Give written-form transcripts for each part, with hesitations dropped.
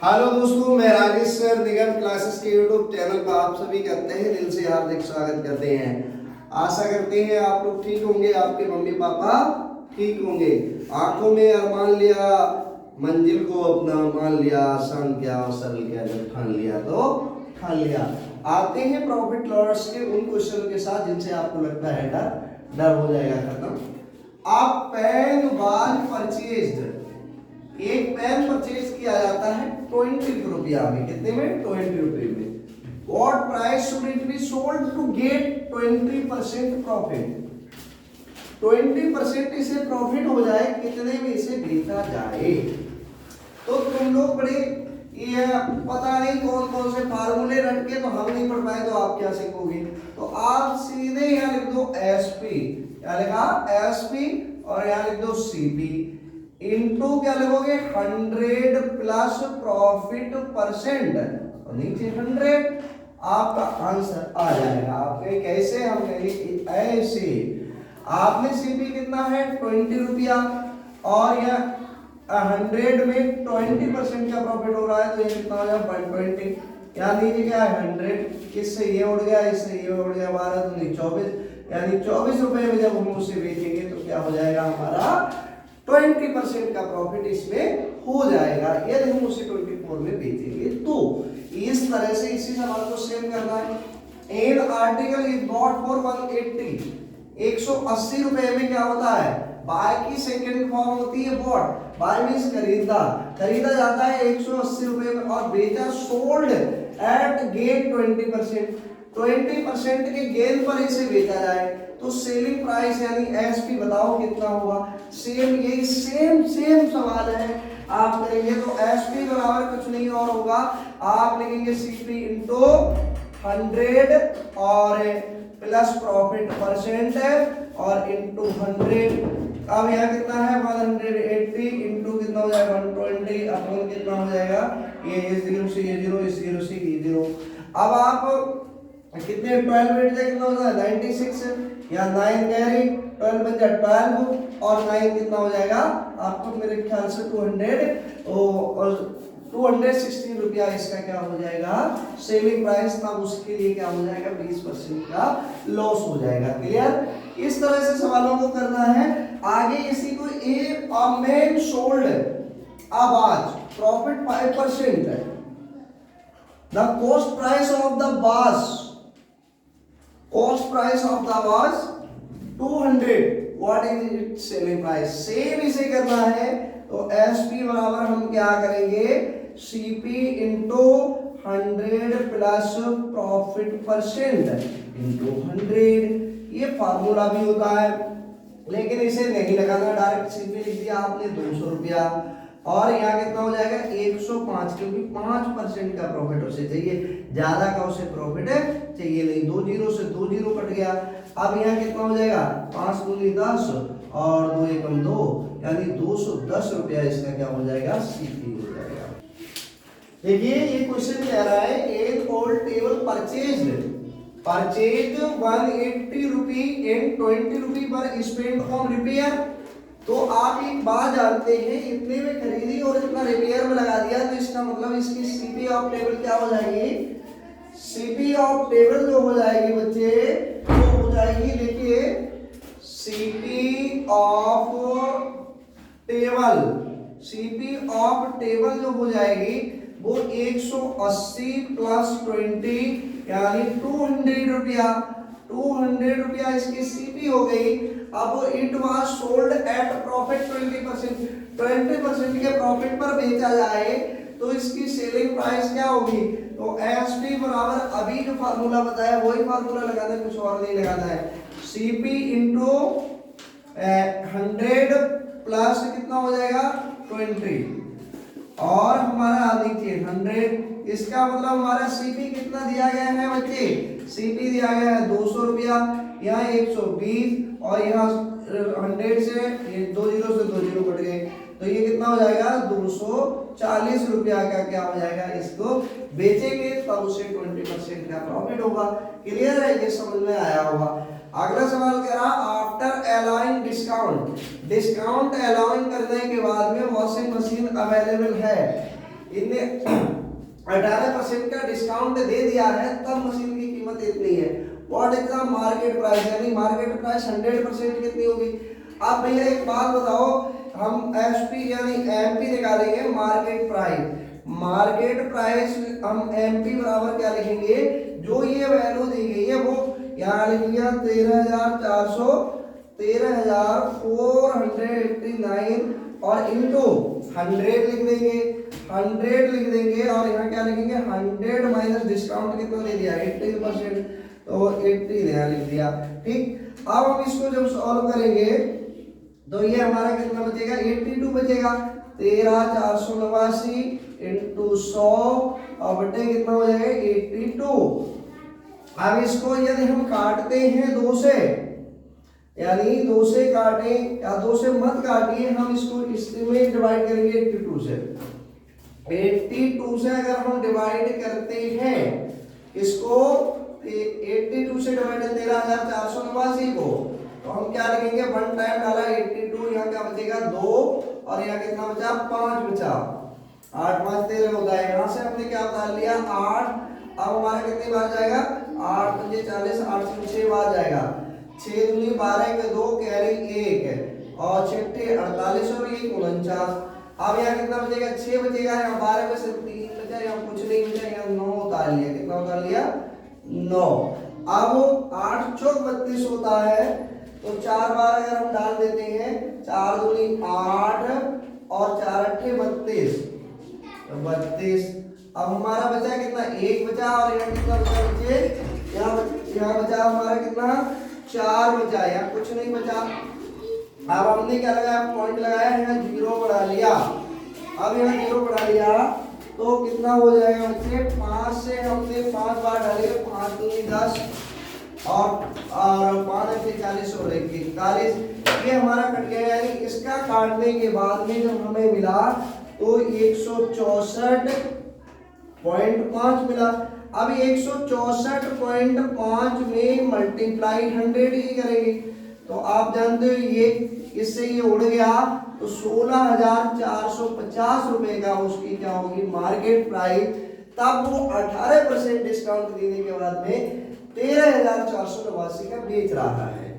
Hello दोस्तों, मैं Rajesh sir निगम classes के यूट्यूब चैनल पर आप सभी का तहे दिल से हार्दिक स्वागत करते हैं। आशा करते हैं आप लोग ठीक होंगे, आपके मम्मी पापा ठीक होंगे। आंखों में अरमान लिया, मंजिल को अपना मान लिया, आसान क्या और सरल क्या जब ठान लिया तो ठान लिया। आते हैं प्रॉफिट लॉस के उन क्वेश्चन के साथ जिनसे आपको लगता है डर हो जाएगा खत्म। आप पेन वाज परचेज्ड, एक पेन परचेज किया जाता है 20 रुपया में। कितने में? 20 रुपये में। What price should it be sold to get 20% profit? 20% इसे प्रॉफिट हो जाए, कितने में इसे बेचा जाए? तो तुम लोग बड़े ये पता नहीं कौन कौन से फार्मूले रट के, तो हम नहीं पढ़ पाए तो आप क्या सीखोगे? तो आप सीधे यहाँ लिख दो एसपी, क्या लिखा? एसपी, और यहाँ लिख दो सीपी इनटू क्या लिखोगे? 100 प्लस प्रॉफिट परसेंट, और नीचे 100, आपका आंसर आ जाएगा। आपके कैसे? हम ऐसे आपने सीपी कितना है? 20 रुपया, और यह 100 में 20% का प्रॉफिट हो रहा है, तो ये कितना हो जाएगा? 120। यहाँ नीचे क्या है? 100, इससे ये उड़ गया, इससे ये उड़ गया, 12 तो 24, यानी 24 रुपए में जब हम उसे बेचेंगे तो क्या हो जाएगा? हमारा 20% का प्रॉफिट इसमें हो जाएगा। यदि हम उसे 24 में बेचेंगे तो इस तरह से इसी सवाल को सेम करना है। An article is bought for 180, 180 रुपए में क्या होता है? बाय की सेकंड फॉर्म होती है बॉट। बाय मींस खरीदा, खरीदा जाता है 180 रुपए में, और बेचा सोल्ड एट गेन 20%, 20% के गेन पर इसे बेचा जाए तो सेलिंग प्राइस यानी एसपी बताओ कितना होगा? सेम, यही सेम सवाल है। आप करेंगे तो एसपी बराबर कुछ नहीं और होगा, आप लिखेंगे सीपी इनटू 100 और प्लस प्रॉफिट परसेंट और इनटू 100। अब यहाँ कितना है? 180 इनटू कितना हो जाएगा? 120 अपॉन कितना हो जाएगा? ये 0 से ये 0, इस 0 से ये 0। अब आप कितने 12 बैठ जाए, कितना हो जाएगा? 96, या 9 कैरी 12 बन जाए 12, और 9 कितना हो जाएगा? आपको मेरे ख्याल से 200 और 216 रुपया इसका क्या हो जाएगा? Selling price. तब उसके लिए क्या हो जाएगा? 20% का लॉस हो जाएगा। क्लियर? इस तरह से सवालों को करना है। आगे इसी को ए मैन सोल्ड आवाज profit 5%, the cost price of the बास, cost price of the was 200, what is its selling price? Same इसे करना है तो SP बराबर हम क्या करेंगे? CP into 100 plus profit percent into 100। ये फार्मूला भी होता है, लेकिन इसे नहीं लगाना, डायरेक्ट CP लिख दिया आपने 200 रुपया, और यहाँ कितना हो जाएगा? 105, क्योंकि 5% का प्रॉफिट उसे चाहिए, ज्यादा का उसे प्रॉफिट चाहिए नहीं। 2 जीरो से 2 जीरो कट गया। अब यहाँ कितना हो जाएगा? 5 दूनी 10 और 2 एकम 2, यानी 210 रुपया इसका क्या हो जाएगा? सीपी हो जाएगा। देखिए ये क्वेश्चन कह रहा है an old table purchased 180 rupee and 20 रुपी पर स्पेंड ऑन रिपेयर। तो आप एक बात जानते हैं, इतने में खरीदी और इतना रिपेयर में लगा दिया, तो इसका मतलब इसकी सीपी ऑफ टेबल क्या हो जाएगी? सीपी ऑफ टेबल जो हो जाएगी बच्चे, वो हो जाएगी, देखिए CP of table, CP of table जो हो जाएगी वो 180 प्लस 20 यानी 200 रुपया, 200 रुपया इसकी सीपी हो गई। अब it was sold at profit 20% के प्रॉफिट पर बेचा जाए तो इसकी सेलिंग प्राइस क्या होगी? तो एसपी बराबर अभी जो फार्मूला बताया वही फार्मूला लगाना है, कुछ और नहीं लगाना है। सीपी इंटू 100 प्लस कितना हो जाएगा? 20, और हमारा नीचे 100। इसका मतलब हमारा सीपी कितना दिया गया है बच्चे? सीपी दिया गया है 200 रुपया, यहाँ 120, और यहाँ 100 से 2 जीरो से 2 जीरो कट गए, तो ये कितना हो जाएगा? 240 रुपया का क्या हो जाएगा? इसको बेचेंगे तब उसे 20% का प्रॉफिट होगा। क्लियर है? ये समझ में आया होगा। अगला सवाल कह रहा after allowing discount, discount allowing करने के बाद में वॉशिंग मशीन अवेलेबल है इनने 18% का डिस्काउंट दे दिया है, तब मशीन की कीमत इतनी है। What is the market price, यानी मार्केट प्राइस 100% कितनी होगी। अब भैया एक बात बताओ, हम एसपी यानी एमपी निकालेंगे मार्केट प्राइस। मार्केट प्राइस हम एमपी बराबर क्या लिखेंगे, जो ये वैल्यू दी गई है वो यहाँ लिखेंगे 13,489 और इंटू 100 लिख देंगे, 100 लिख देंगे और यहाँ क्या लिखेंगे 100 माइनस डिस्काउंट कितना दे दिया 80%, तो 80 यहाँ लिख दिया। ठीक, अब हम इसको जब सॉल्व करेंगे तो ये हमारा कितना बचेगा 82 बचेगा। 13,489 इंटू 100 और बटे कितना हो जाएगा 82। अब इसको यदि हम काटते हैं 2 से, यानी 2 से काटें या 2 से मत काटिए, हम इसको इसमें डिवाइड करेंगे 82 से। 82 से अगर हम डिवाइड करते हैं इसको 82 से डिवाइड 13,489 को, तो हम क्या लिखेंगे 1 टाइम डाला 82, यहाँ क्या बचेगा 2 और यहाँ कितना बचा 5 बचा। 8 5 13 होता है, यहाँ से हमने क्या डाल लिया 8। अब हमारा कितनी बार जाएगा 8 5 40, 8 से 6 बार जाएगा, 6 दूनी 12 के 2 कैरी 1 और 6 48 और 1 49। अब यहाँ कितना बचेगा 6 बचेगा, यहाँ 12 में से 3 बचा, यहाँ कुछ नहीं बचा, यहाँ 9 उतार लिया। कितना उतार लिया 9। अब 8 चौक 32 होता है, तो 4 बार अगर हम डाल देते हैं 4 दूनी 8 और 4 अट्ठे 32, 32। अब हमारा बचा कितना 1 बचा और यहाँ कितना बचा बच्चे, यहाँ बचा हमारा कितना 4 बचा, यहाँ कुछ नहीं बचा। अब हमने क्या लगाया पॉइंट लगाया, यहाँ 0 बढ़ा लिया। अब यहाँ 0 बढ़ा लिया तो कितना हो जाएगा बच्चे 5 से हमने 5 बार डाले, 5 दूनी 10 और 5 से 40 और 1 41, ये हमारा कट गया। यानी इसका काटने के बाद में जब हमें मिला तो 164.5 मिला। अब 164.5 में मल्टीप्लाई 100 ही करेंगे, तो आप जानते हो ये इससे ये उड़ गया, तो 16,450 रुपए का उसकी क्या होगी मार्केट प्राइस। तब वो 18% डिस्काउंट देने के बाद में 13,489 का बेच रहा है।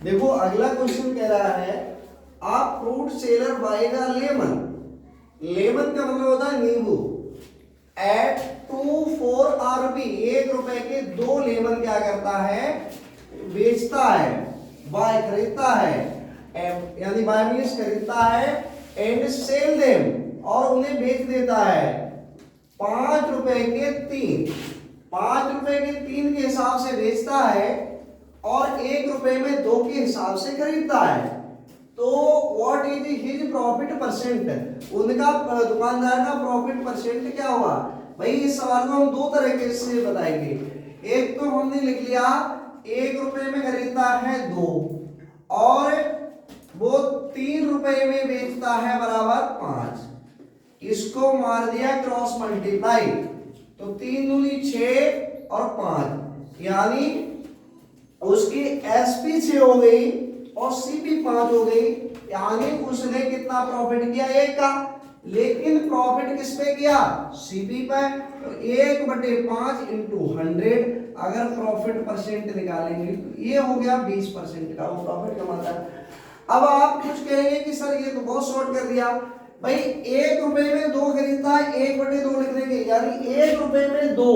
देखो अगला क्वेश्चन कह रहा है, आप fruit seller by the lemon, lemon का मतलब होता है नींबू, एट 2 रुपए 1 रुपए के 2 लेमन क्या करता है बेचता है, बाय खरीदता है, यानी बाय मींस खरीदता है, एंड सेल देम और उन्हें बेच देता है 5 रुपए के 3, 5 रुपए के 3 के हिसाब से बेचता है और 1 रुपए में 2 के हिसाब से खरीदता है। तो what is his profit percent, उनका दुकानदार का प्रॉफिट परसेंट क्या हुआ। भाई इस सवाल को हम 2 तरीके से बताएंगे। एक तो हमने लिख लिया 1 रुपए में खरीदता है 2 और वो 3 रुपए में बेचता है बराबर 5, इसको मार दिया क्रॉस मल्टीप्लाई, तो 3 दूनी 6 और 5, यानी उसकी एसपी 6 हो गई और सीपी 5 हो गई, यानी उसने कितना प्रॉफिट किया 1 का, लेकिन प्रॉफिट किस पे किया सीपी पे, तो 1/5 इंटू 100 अगर प्रॉफिट परसेंट निकालेंगे तो ये हो गया 20% का वो प्रॉफिट कमाता है। अब आप कुछ कहेंगे कि सर ये तो बहुत शॉर्ट कर दिया। भाई 1 रुपए में 2 खरीदता है, 1/2 लिख देंगे, यानी 1 रुपए में 2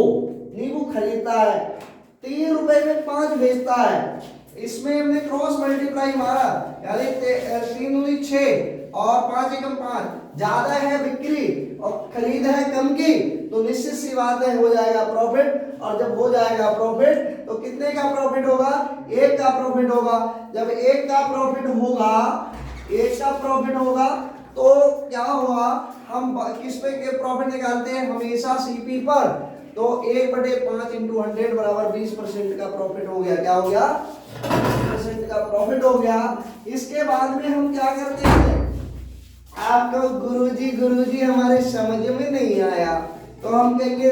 नींबू खरीदता है, 3 रुपए में 5 बेचता है। इसमें हमने क्रॉस मल्टीप्लाई मारा, यानी 3 दूनी 6 और 5 एकम 5, ज्यादा है बिक्री और खरीद है कम की, तो निश्चित सी बात है हो जाएगा प्रॉफिट। और जब हो जाएगा प्रॉफिट तो कितने का प्रॉफिट होगा 1 का प्रॉफिट होगा। जब 1 का प्रॉफिट होगा, 1 का प्रॉफिट होगा तो क्या हुआ, हम किस पे के प्रॉफिट निकालते हैं हमेशा सीपी पर, तो 1/5 इंटू 100 बराबर 20% का प्रॉफिट हो गया। क्या हो गया 20% का प्रॉफिट हो गया। इसके बाद में हम क्या करते हैं, आपको गुरुजी हमारे समझ में नहीं आया तो हम कहेंगे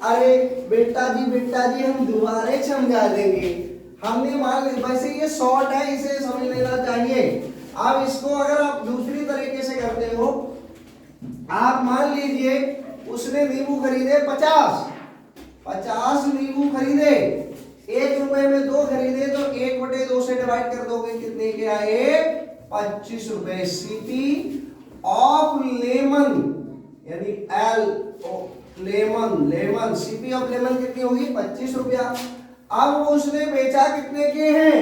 अरे बेटा जी हम दोबारा समझा देंगे। हमने मान लिया वैसे ये शॉर्ट है, इसे समझ लेना चाहिए। अब इसको अगर आप दूसरी तरीके से करते हो आप मान लीजिए उसने नींबू खरीदे 50 नींबू खरीदे, 1 रुपए में 2 खरीदे तो 1/2 से डिवाइड कर दोगे, कितने के आए? 25 रुपए। सीपी ऑफ लेमन यानी लेमन सीपी ऑफ लेमन कितनी होगी? 25 रुपया। अब वो उसने बेचा कितने के हैं?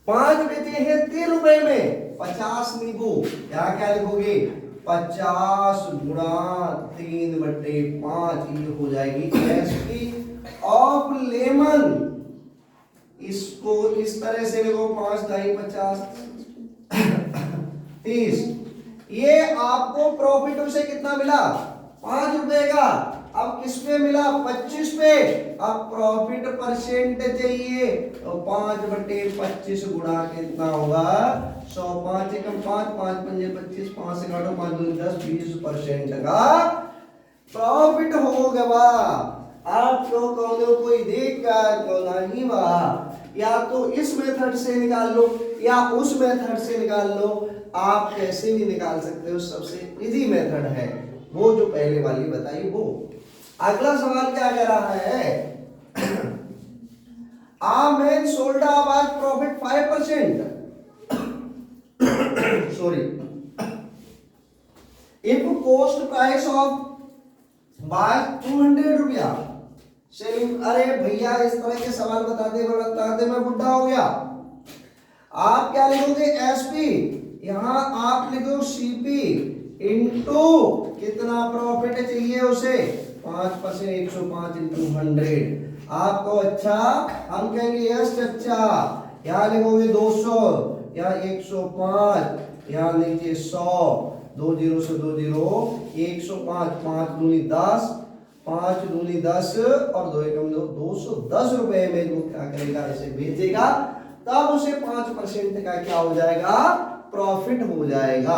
5 बेचे हैं 3 रुपए में 50 नींबू। यहाँ क्या लिखोगे? 50 गुणा 3/5, ये हो जाएगी एसपी ऑफ लेमन। इसको इस तरह से लिखो, 5 दाई 50 30। ये आपको प्रॉफिट उसे कितना मिला? 5 रुपए का। अब किस पे मिला? 25 पे। अब प्रॉफिट परसेंट चाहिए तो 5/25 गुणा कितना होगा? 100। 5 एकम 5, 5 पंजे 25, 5 से काटो 5 दूनी 10, 20% का प्रॉफिट हो गया। आप लोग कहो कोई देगा तो नहीं बा, या तो इस मेथड से निकाल लो या उस मेथड से निकाल लो, आप कैसे भी निकाल सकते हो। सबसे इजी मेथड है वो जो पहले वाली बताई वो। अगला सवाल क्या कह रहा है? A man sold a profit 5%, sorry, if cost price of by 200 रुपया सेलिंग। अरे भैया इस तरह के सवाल बताते मैं बुढ़ा हो गया। आप क्या लिखोगे? एसपी, यहां आप लिखो सीपी इंटू कितना प्रॉफिट चाहिए उसे? 5%, 105 इंटू 100। आपको अच्छा हम कहेंगे यस चच्चा। यहाँ लिखोगे 200, यहाँ 105, यहाँ नीचे 100, 2 0 से 2 0, 105, 5 दूनी 10, 5 दूनी 10 और 2 एकम 2, 210 रुपए में वो क्या करेगा? इसे भेजेगा, तब उसे 5% का क्या हो जाएगा? प्रॉफिट हो जाएगा।